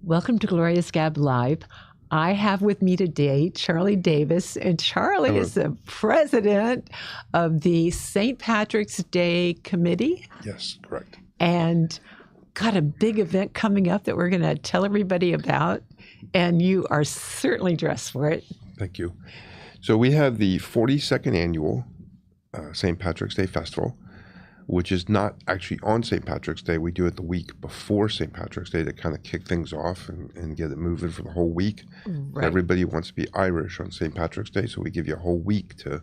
Welcome to Gloria's Gab Live. I have with me today Charlie Davis, and Charlie Hello. is the president of the St. Patrick's Day Committee, Yes, correct. and got a big event coming up that we're going to tell everybody about, and you are certainly dressed for it. Thank you. So we have the 42nd annual St. Patrick's Day Festival, which is not actually on St. Patrick's Day. We do it the week before St. Patrick's Day to kind of kick things off and get it moving for the whole week. Right. Everybody wants to be Irish on St. Patrick's Day, so we give you a whole week to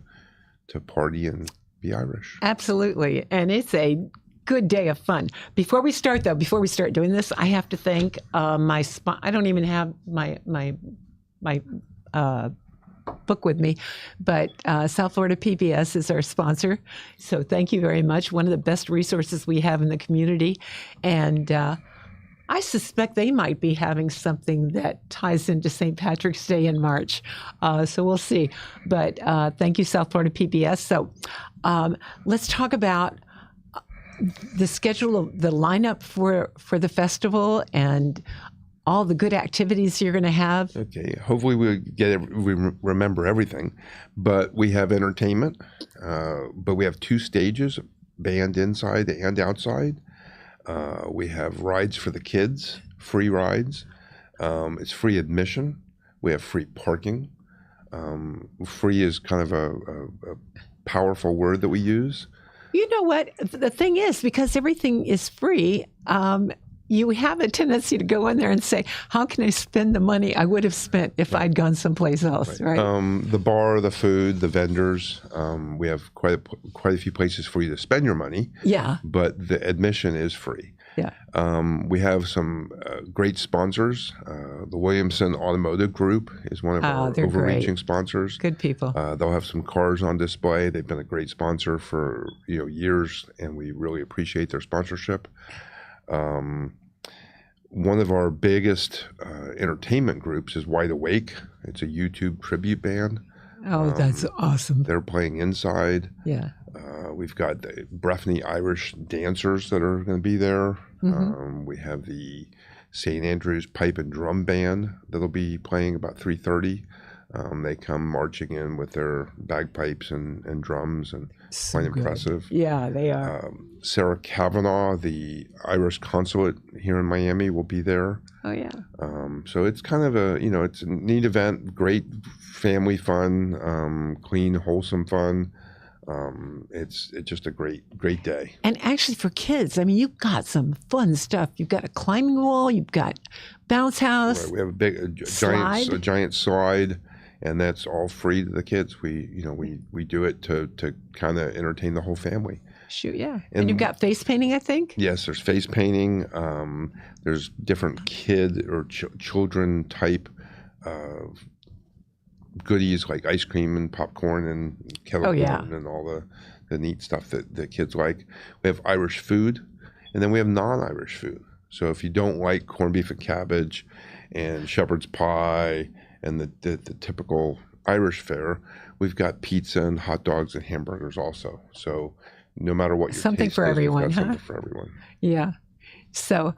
party and be Irish. Absolutely, and it's a good day of fun. Before we start doing this, I have to thank my I don't even have my book with me, but South Florida PBS is our sponsor. So thank you very much. One of the best resources we have in the community. And I suspect they might be having something that ties into St. Patrick's Day in March. So we'll see. But thank you, South Florida PBS. So let's talk about the schedule, the lineup for the festival and all the good activities you're going to have. Okay, hopefully we remember everything, but we have entertainment, but we have 2 stages, band inside and outside. We have rides for the kids, free rides. It's free admission. We have free parking. Free is kind of a powerful word that we use. You know what? The thing is, because everything is free, you have a tendency to go in there and say, how can I spend the money I would have spent if I'd gone someplace else, right? The bar, the food, the vendors, we have quite a few places for you to spend your money. Yeah. But the admission is free. Yeah. We have some great sponsors. The Williamson Automotive Group is one of our overreaching great sponsors. Good people. They'll have some cars on display. They've been a great sponsor for years, and we really appreciate their sponsorship. One of our biggest entertainment groups is Wide Awake. It's a YouTube tribute band. Oh, that's awesome. They're playing inside. Yeah. We've got the Breffni Irish dancers that are going to be there. Mm-hmm. We have the St. Andrew's Pipe and Drum Band that'll be playing about 3:30. They come marching in with their bagpipes and drums, and So quite good. impressive. Yeah, they are. Sarah Kavanaugh, the Irish consulate here in Miami, will be there. Oh, yeah. So it's kind of it's a neat event, great family fun, clean, wholesome fun. It's just a great day. And actually for kids, I mean, you've got some fun stuff. You've got a climbing wall, you've got bounce house. Right. We have a giant slide, and that's all free to the kids. We do it to kind of entertain the whole family. Shoot, yeah. And you've got face painting, I think? Yes, there's face painting. There's different kid or children type goodies like ice cream and popcorn and kettle corn and all the neat stuff that kids like. We have Irish food, and then we have non-Irish food. So if you don't like corned beef and cabbage and shepherd's pie and the typical Irish fare, we've got pizza and hot dogs and hamburgers also. So no matter what your something taste for is, everyone, we've got huh? something for everyone. Yeah. So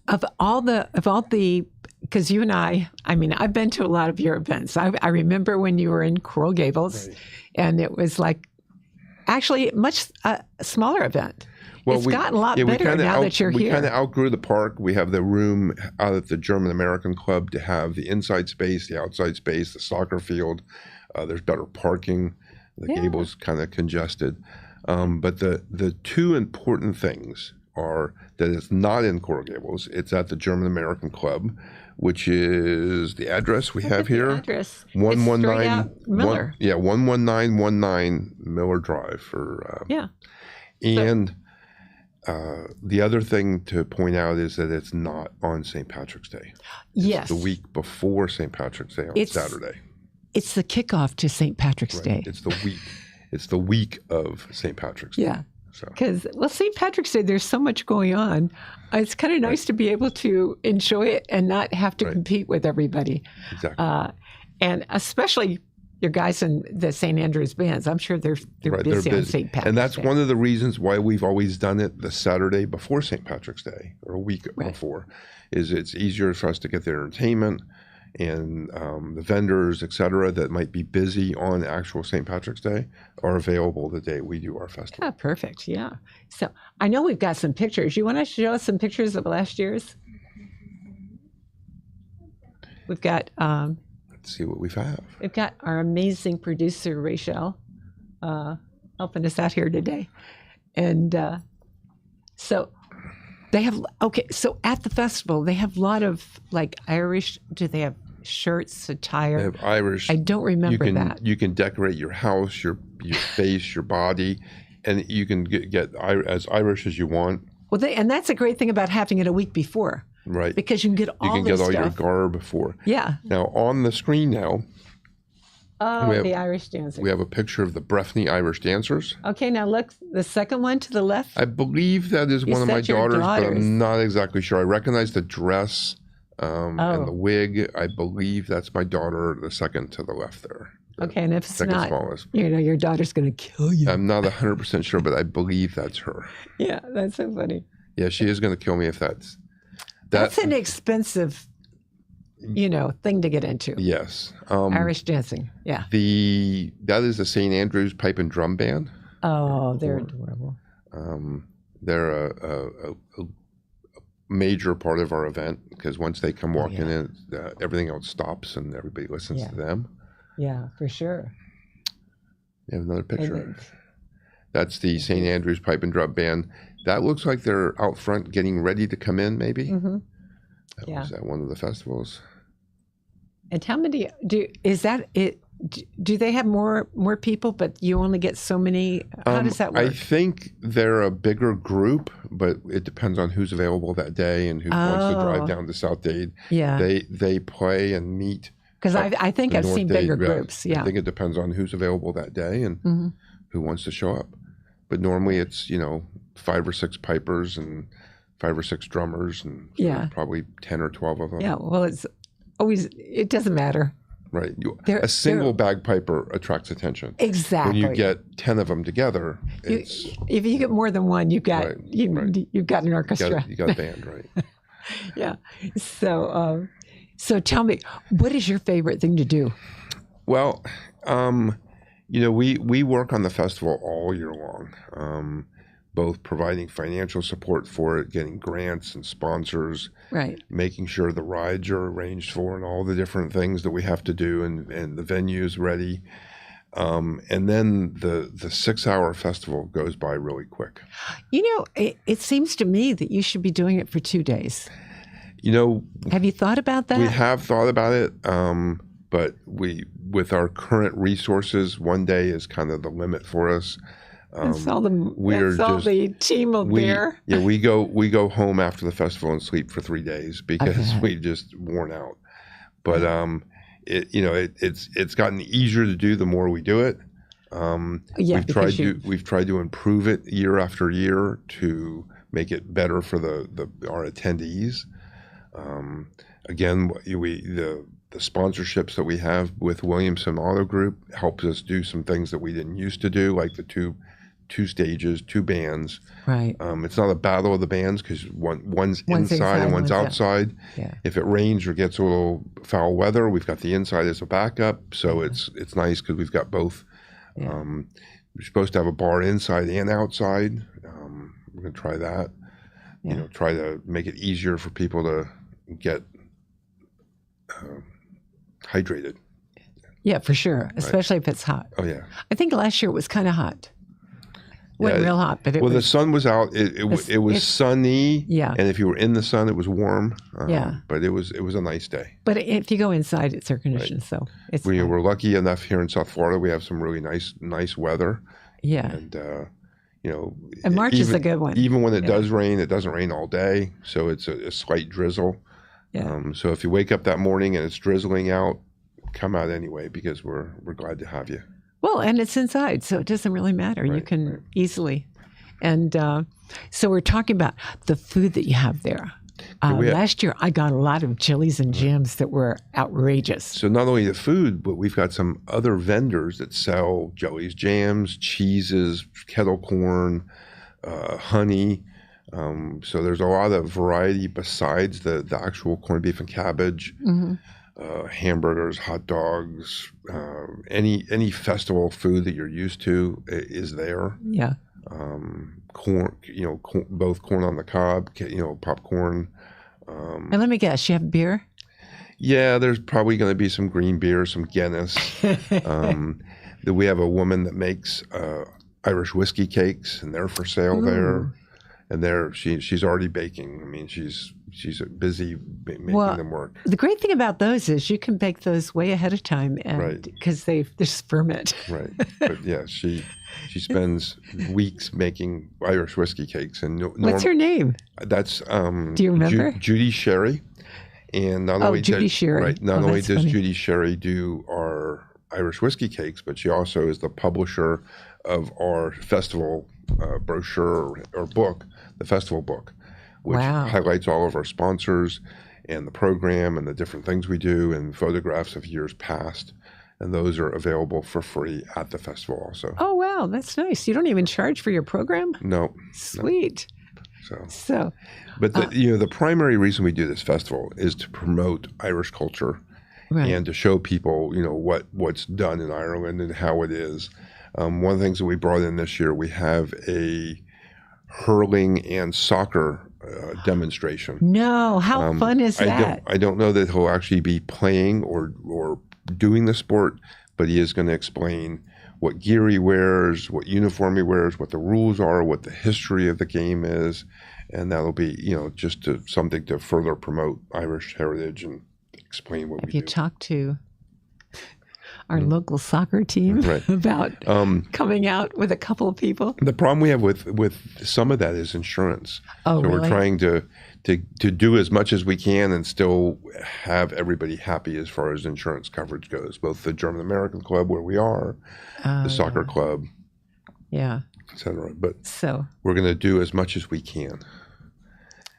of all the because you and I mean, I've been to a lot of your events. I remember when you were in Coral Gables, Right. and it was like actually a much smaller event. Well, it's gotten a lot better now that you're we here. kind of outgrew the park. We have the room out at the German American Club to have the inside space, the outside space, the soccer field. There's better parking. The Gables kind of congested. But the 2 important things are that it's not in Coral Gables. It's at the German American Club, which is the address we have here. Address. 119 Miller. 11919 Miller Drive for and the other thing to point out is that it's not on St. Patrick's Day. Yes. The week before St. Patrick's Day on Saturday. It's the kickoff to St. Patrick's Day. It's the week. It's the week of St. Patrick's Day. Yeah. Because, St. Patrick's Day, there's so much going on. It's kind of nice to be able to enjoy it and not have to compete with everybody. Exactly. And especially your guys in the St. Andrews bands. I'm sure they're Right, busy on St. Patrick's and that's Day. one of the reasons why we've always done it the Saturday before St. Patrick's Day or a week Right. before. Is it's easier for us to get the entertainment and the vendors, et cetera, that might be busy on actual St. Patrick's Day are available the day we do our festival. Yeah, perfect. Yeah. So I know we've got some pictures. You want to show us some pictures of last year's? We've got Let's see what we have. we've got our amazing producer Rachel helping us out here today, and so they have So at the festival, they have a lot of like Irish. Do they have shirts, attire? They have Irish. I don't remember that. You can decorate your house, your face, your body, and you can get as Irish as you want. Well, and that's a great thing about having it a week before, Right. because you can get all You can this get all stuff. your garb before. Yeah. Now on the screen now, Oh, we have- the Irish dancers. we have a picture of the Breffni Irish dancers. Okay, now look, the second one to the left. I believe that is You one of my said your daughters, but daughters. I'm not exactly sure. I recognize the dress and Oh. the wig. I believe that's my daughter, the second to the left there. The Okay, and if it's second not, smallest. your daughter's going to kill you. I'm not 100% sure, but I believe that's her. Yeah, that's so funny. Yeah, she is going to kill me if that's... That's an expensive, thing to get into. Yes. Irish dancing. Yeah. That is the St. Andrews Pipe and Drum Band. Oh, they're adorable. They're a major part of our event because once they come walking in, everything else stops and everybody listens to them. Yeah, for sure. You have another picture. And That's the St. Andrews Pipe and Drum Band. That looks like they're out front getting ready to come in, maybe. Mm-hmm. That Yeah. was at one of the festivals. And how many do they have more people, but you only get so many? How does that I work? think they're a bigger group, but it depends on who's available that day and who wants to drive down to South Dade. Yeah. They play and meet. Because I think the I've North seen Dade, bigger groups. Yeah. I think it depends on who's available that day and Mm-hmm. who wants to show up. But normally it's 5 or 6 pipers and 5 or 6 drummers and so Yeah. probably 10 or 12 of them. Yeah. Well, it doesn't matter. Right. They're- A single bagpiper attracts attention. Exactly. When you get 10 of them together, If you get more than one, you've got Right, you've got an orchestra. you got a band, right? Yeah. So tell me, what is your favorite thing to do? Well, we work on the festival all year long, both providing financial support for it, getting grants and sponsors, Right. making sure the rides are arranged for and all the different things that we have to do and the venue's ready. And then the 6-hour festival goes by really quick. It seems to me that you should be doing it for 2 days. Have you thought about that? We have thought about it, but with our current resources, 1 day is kind of the limit for us. That's all the team will bear. Yeah, we go home after the festival and sleep for 3 days because we just worn out. But it's gotten easier to do the more we do it. We've tried to improve it year after year to make it better for our attendees. Again, the sponsorships that we have with Williamson Auto Group helps us do some things that we didn't used to do, like the two stages, 2 bands. Right. It's not a battle of the bands because one's inside and one's outside. Yeah. If it rains or gets a little foul weather, we've got the inside as a backup. So it's nice because we've got both. Yeah. We're supposed to have a bar inside and outside. We're going to try that. Yeah. Try to make it easier for people to get hydrated. Yeah, for sure. Especially if it's hot. Oh yeah. I think last year it was kind of hot. Wasn't real hot, but it the was. sun was out. It was sunny. Yeah. And if you were in the sun, it was warm. Yeah. But it was a nice day. But if you go inside, it's air conditioned, so it's. We're lucky enough here in South Florida. We have some really nice weather. Yeah. And And March is a good one. Even when it does rain, it doesn't rain all day, so it's a slight drizzle. Yeah. So if you wake up that morning and it's drizzling out, come out anyway because we're glad to have you. Well, and it's inside, so it doesn't really matter. You can easily. And so we're talking about the food that you have there. Last year, I got a lot of chilies and jams that were outrageous. So not only the food, but we've got some other vendors that sell jellies, jams, cheeses, kettle corn, honey. So there's a lot of variety besides the actual corned beef and cabbage, hamburgers, hot dogs, any festival food that you're used to is there. Yeah. Corn, both corn on the cob, popcorn. And let me guess, you have beer? Yeah, there's probably going to be some green beer, some Guinness. We have a woman that makes Irish whiskey cakes, and they're for sale there. And she's already baking. I mean, she's busy making them work. The great thing about those is you can bake those way ahead of time, and because they just ferment. Right, but yeah, she spends weeks making Irish whiskey cakes. And what's her name? That's do you remember? Judy Sherry. And not only Judy Sherry. Right, not only does Judy Sherry do our Irish whiskey cakes, but she also is the publisher of our festival brochure or book, the festival book, which highlights all of our sponsors and the program and the different things we do and photographs of years past. And those are available for free at the festival also. Oh, wow. That's nice. You don't even charge for your program? No. Sweet. No. But the primary reason we do this festival is to promote Irish culture and to show people, what's done in Ireland and how it is. One of the things that we brought in this year, we have a hurling and soccer demonstration. No, how fun is that? I don't know that he'll actually be playing or doing the sport, but he is going to explain what gear he wears, what uniform he wears, what the rules are, what the history of the game is, and that'll be just something to further promote Irish heritage and explain what we do. Have you talked to our local soccer team about coming out with a couple of people? The problem we have with some of that is insurance. Oh, so really? We're trying to do as much as we can and still have everybody happy as far as insurance coverage goes, both the German American Club where we are, the soccer club, et cetera. But we're going to do as much as we can.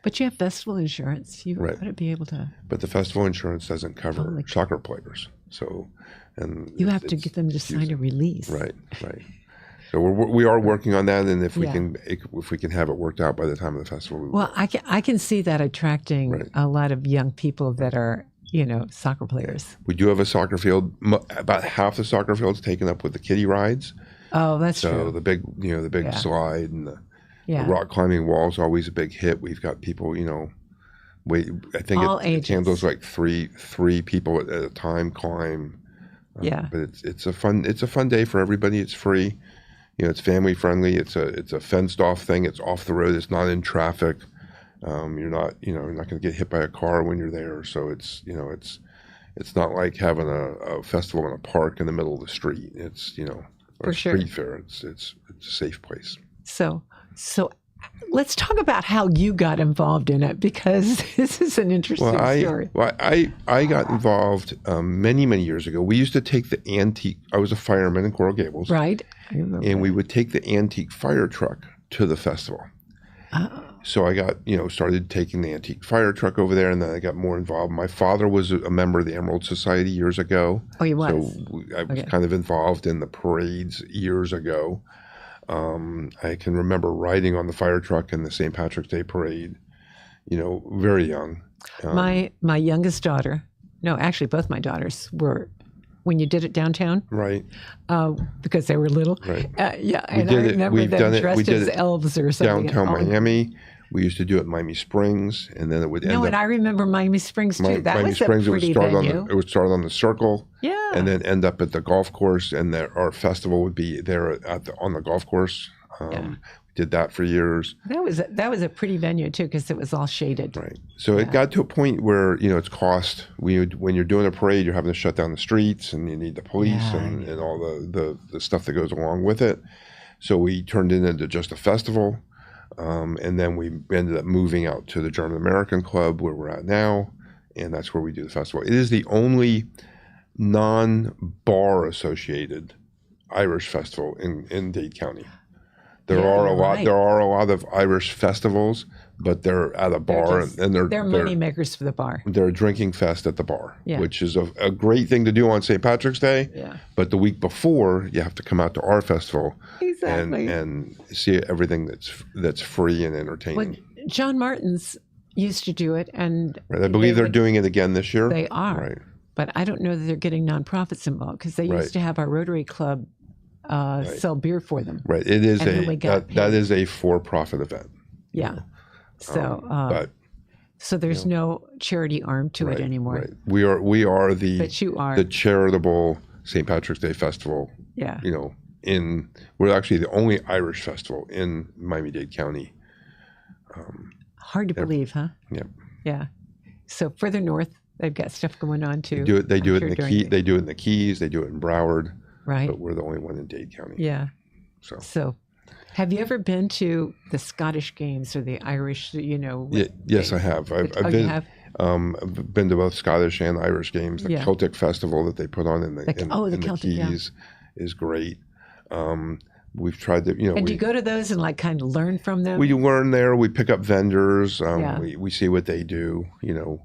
But you have festival insurance. You ought to be able to. But the festival insurance doesn't cover soccer players. And you have to get them to sign a release. Right. So we are working on that, and if we can have it worked out by the time of the festival, we will. Well, I can see that attracting a lot of young people that are soccer players. We do have a soccer field. About half the soccer field is taken up with the kiddie rides. Oh, that's true. So the big slide and the rock climbing wall is always a big hit. We've got people, I think it handles like three people at a time climb. But it's a fun day for everybody. It's free. It's family friendly. It's a fenced off thing. It's off the road. It's not in traffic. You're not going to get hit by a car when you're there. So it's not like having a festival in a park in the middle of the street. It's a street fair. It's a safe place. So let's talk about how you got involved in it, because this is an interesting story. Well, I got involved many, many years ago. We used to take the antique. I was a fireman in Coral Gables. Right. And we would take the antique fire truck to the festival. So I got, started taking the antique fire truck over there, and then I got more involved. My father was a member of the Emerald Society years ago. Oh, he was? So I was kind of involved in the parades years ago. I can remember riding on the fire truck in the St. Patrick's Day parade, very young. My youngest daughter, no, actually both my daughters were, when you did it downtown. Right. Because they were little. Right. And I remember them dressed as elves or something. Downtown Miami. We used to do it in Miami Springs, and then it would end up. And I remember Miami Springs too. Miami Springs, it would start on the Circle. Yeah. And then end up at the golf course, and our festival would be there on the golf course. We did that for years. That was a pretty venue too, because it was all shaded. Right. So it got to a point where it's cost. When you're doing a parade, you're having to shut down the streets, and you need the police and all the stuff that goes along with it. So we turned it into just a festival. And then we ended up moving out to the German American Club where we're at now, and that's where we do the festival. It is the only non-bar associated Irish festival in Dade County. There are a lot of Irish festivals, but they're at a bar and they're money makers for the bar. They're a drinking fest at the bar, Yeah. which is a great thing to do on St. Patrick's Day. Yeah. But the week before, you have to come out to our festival Exactly. and see everything that's free and entertaining. Well, John Martin's used to do it, and Right. I believe they're doing it again this year. They are. Right. But I don't know that they're getting nonprofits involved, because they used to have our Rotary Club sell beer for them. Right. It is that is a for-profit event. Yeah. So, but so there's no charity arm to it anymore. Right. We are the But you are the charitable St. Patrick's Day Festival. Yeah. You know, we're actually the only Irish festival in Miami-Dade County. Hard to believe, huh? Yep. Yeah. So further north, they've got stuff going on too. They do it in the Keys. They do it in the Keys. They do it in Broward. Right. But we're the only one in Dade County. Yeah. So have you ever been to the Scottish Games or the Irish? You know. Yes, I have. I've been. You have? I've been to both Scottish and Irish games. The Celtic Festival that they put on in the Keys is great. We've tried to, And do you go to those and like kind of learn from them? We learn there. We pick up vendors. We see what they do. You know,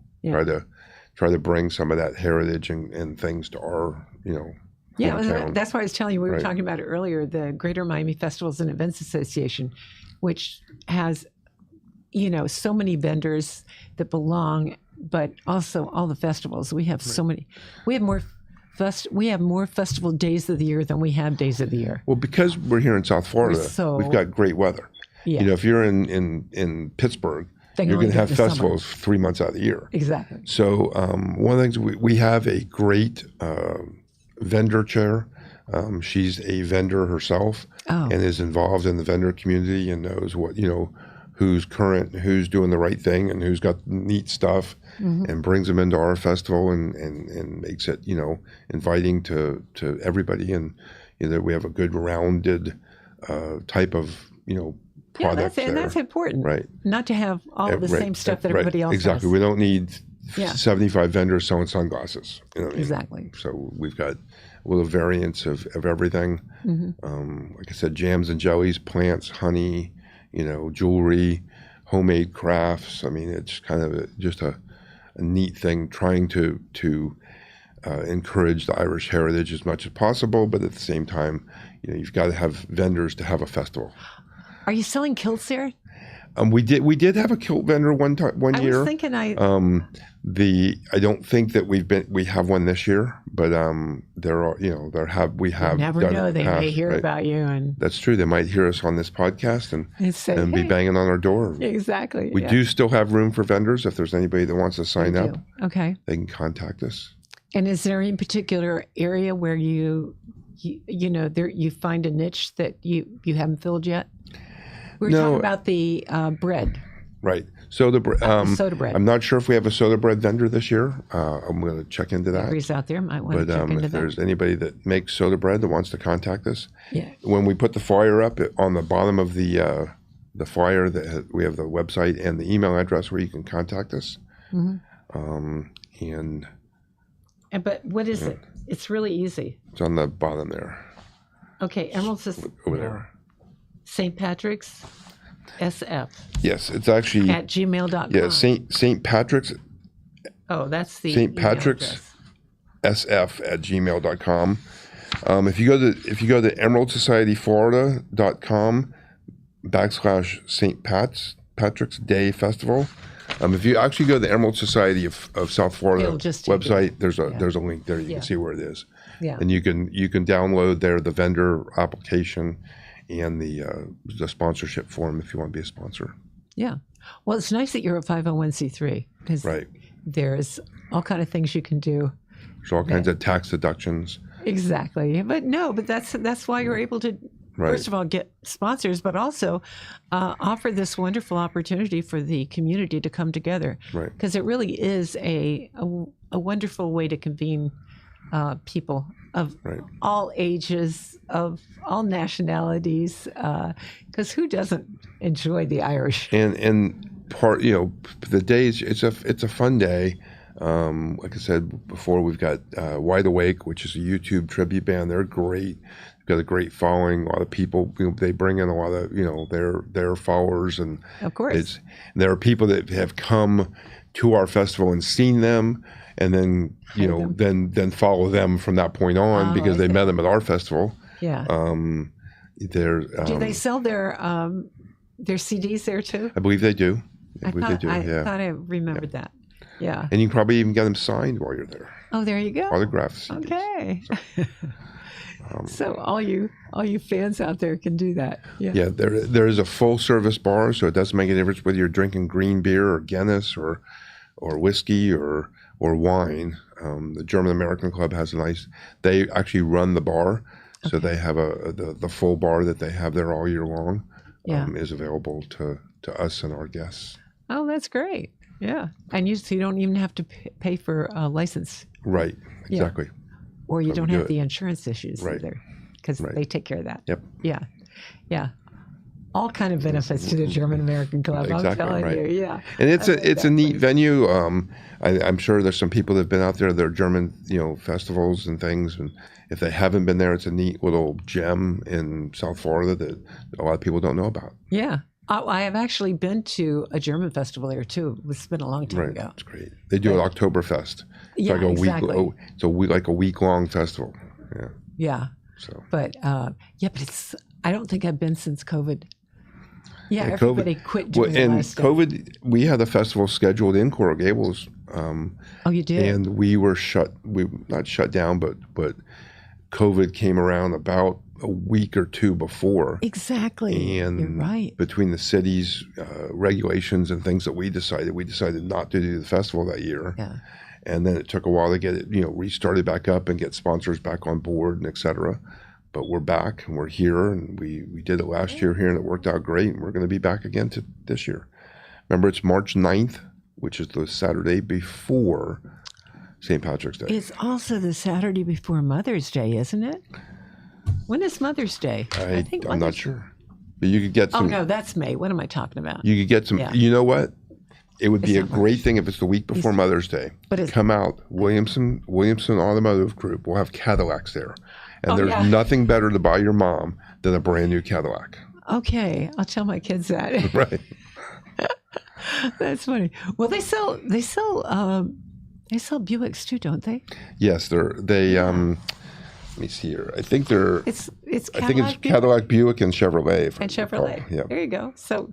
try to bring some of that heritage and things to our hometown. That's why I was telling you. We were talking about it earlier. The Greater Miami Festivals and Events Association, which has so many vendors that belong, but also all the festivals. We have so many. We have more. We have more festival days of the year than we have days of the year. Well, because we're here in South Florida, we've got great weather. Yeah. You know, if you're in Pittsburgh, you're going to have festivals 3 months out of the year. Exactly. So one of the things we have a great vendor chair. She's a vendor herself and is involved in the vendor community and knows what, who's current, who's doing the right thing, and who's got neat stuff, and brings them into our festival and makes it, inviting to everybody. And we have a good rounded type of, product. And that's important, right? Not to have all of the same stuff that everybody else exactly. has. We don't need 75 vendors selling sunglasses. You know what I mean? Exactly. So we've got a little variance of everything. Like I said, jams and jellies, plants, honey, jewelry, homemade crafts. I mean, it's kind of just a neat thing, trying to encourage the Irish heritage as much as possible, but at the same time, you've got to have vendors to have a festival. Are you selling kilts there? We did have a kilt vendor one year. I was thinking I don't think that we have one this year, but we have. You never know. They may hear about you, and that's true. They might hear us on this podcast and say, be banging on our door. Exactly. We do still have room for vendors. If there's anybody that wants to sign up, they can contact us. And is there any particular area where you find a niche that you haven't filled yet? We were talking about the bread. Right. So the soda bread. I'm not sure if we have a soda bread vendor this year. I'm going to check into that. Everybody's out there might want to check into that. But if there's anybody that makes soda bread that wants to contact us, yeah. When we put the flyer up on the bottom of the flyer, we have the website and the email address where you can contact us. But what is it? It's really easy. It's on the bottom there. Okay, Emerald says over there. St. Patrick's SF. Yes, it's actually at gmail.com. Yeah, St. Patrick's. Oh, that's the St. Patrick's SF at gmail.com. If you go to emeraldsocietyflorida.com /St. Patrick's Day Festival. If you actually go to the Emerald Society of South Florida website, there's a link there. You can see where it is. Yeah. And you can download there the vendor application and the sponsorship form if you want to be a sponsor. Yeah. Well, it's nice that you're a 501c3 because there's all kind of things you can do. There's all kinds of tax deductions. Exactly. But that's why you're able to, first of all, get sponsors, but also offer this wonderful opportunity for the community to come together. Right. Because it really is a wonderful way to convene people of all ages, of all nationalities, because who doesn't enjoy the Irish? And part, the days, it's a fun day. Like I said before, we've got Wide Awake, which is a YouTube tribute band. They're great. got a great following. A lot of people, they bring in a lot of their followers, and Of course. there are people that have come to our festival and seen them, and then then follow them from that point on because they met them at our festival. Yeah. Do they sell their CDs there too? I believe they do. I thought I remembered that. Yeah. And you can probably even get them signed while you're there. Oh, there you go. Autographs. Okay. So all you fans out there can do that. Yeah. Yeah, there is a full service bar, so it doesn't make a difference whether you're drinking green beer or Guinness or whiskey or wine. The German American Club has they actually run the bar, so they have the full bar that they have there all year long. Is available to us and our guests. Oh, that's great. Yeah, and so you don't even have to pay for a license. Right. Exactly. Yeah. Or you don't have the insurance issues either, because they take care of that. Yep. Yeah. Yeah. All kind of benefits to the German American Club. Exactly, I'm telling you. Yeah. And it's a neat venue. I'm sure there's some people that have been out there. There are German festivals and things, and if they haven't been there, it's a neat little gem in South Florida that a lot of people don't know about. Yeah. I have actually been to a German festival there too. It's been a long time ago. It's great. They do an Oktoberfest. It's like a exactly. like a week-long festival. Yeah. Yeah. So. But I don't think I've been since COVID. Yeah, everybody quit doing and a lot of stuff. COVID, we had a festival scheduled in Coral Gables. Oh, you did? And we were not shut down, but COVID came around about a week or two before. Exactly. And you're right. Between the city's regulations and things that we decided not to do the festival that year. Yeah. And then it took a while to get it, restarted back up and get sponsors back on board and et cetera. But we're back and we're here, and we did it last year here, and it worked out great. And we're going to be back again this year. Remember, it's March 9th, which is the Saturday before St. Patrick's Day. It's also the Saturday before Mother's Day, isn't it? When is Mother's Day? I'm not sure. But you could get some. Oh, no, that's May. What am I talking about? You could get some. Yeah. You know what? It would be a great thing if it's the week before Mother's Day. But come out, Williamson Automotive Group. We'll have Cadillacs there. And there's nothing better to buy your mom than a brand new Cadillac. Okay, I'll tell my kids that. Right. That's funny. Well, they sell Buicks too, don't they? Yes, they. Let me see here. I think they're. It's Cadillac, I think it's Cadillac, Buick, and Chevrolet. And Chevrolet. Yeah. There you go. So,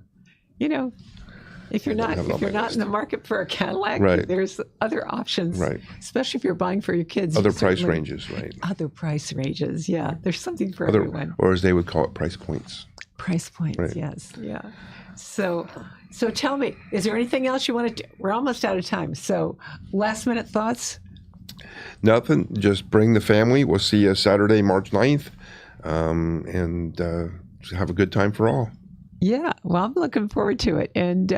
if you're not in the market for a Cadillac, there's other options. Right. Especially if you're buying for your kids. Other price ranges, right? Other price ranges. Yeah. There's something for everyone. Or as they would call it, price points. Price points. Right. Yes. Yeah. So tell me, is there anything else you want to? We're almost out of time. So last minute thoughts. Nothing. Just bring the family. We'll see you Saturday, March 9th, and have a good time for all. Yeah, well, I'm looking forward to it. And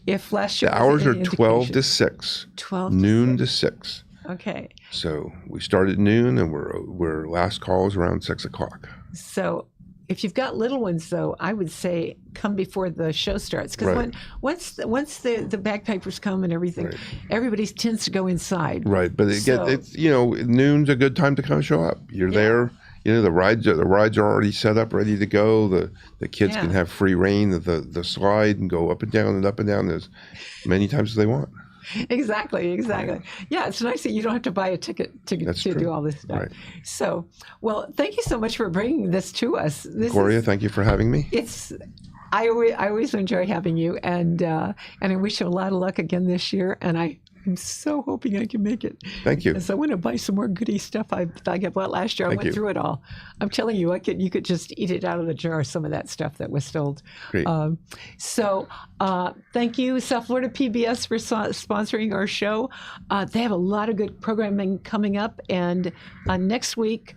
if last year the hours are 12 to 6. 12 noon to 6. Okay. So we start at noon, and we're last calls around 6 o'clock. So if you've got little ones, though, I would say come before the show starts, because once the bagpipers come and everything, everybody tends to go inside. Right, but noon's a good time to kind of show up. You're there. The rides are already set up, ready to go. The kids can have free reign of the slide and go up and down as many times as they want. Exactly. Yeah, it's nice that you don't have to buy a ticket to do all this stuff. Right. So, well, thank you so much for bringing this to us. Gloria, thank you for having me. I always enjoy having you, and I wish you a lot of luck again this year. And I'm so hoping I can make it. Thank you. Because I want to buy some more goodie stuff I bought last year. I went through it all. I'm telling you, you could just eat it out of the jar, some of that stuff that was sold. Great. Thank you, South Florida PBS, for sponsoring our show. They have a lot of good programming coming up. And next week,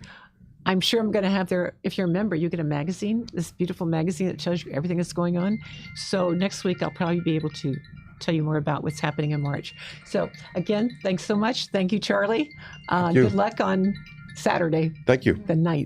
I'm sure I'm going to have if you're a member, you get a magazine, this beautiful magazine that tells you everything that's going on. So next week, I'll probably be able to tell you more about what's happening in March. So again, thanks so much. Thank you, Charlie. Thank you. Good luck on Saturday. Thank you. The 9th.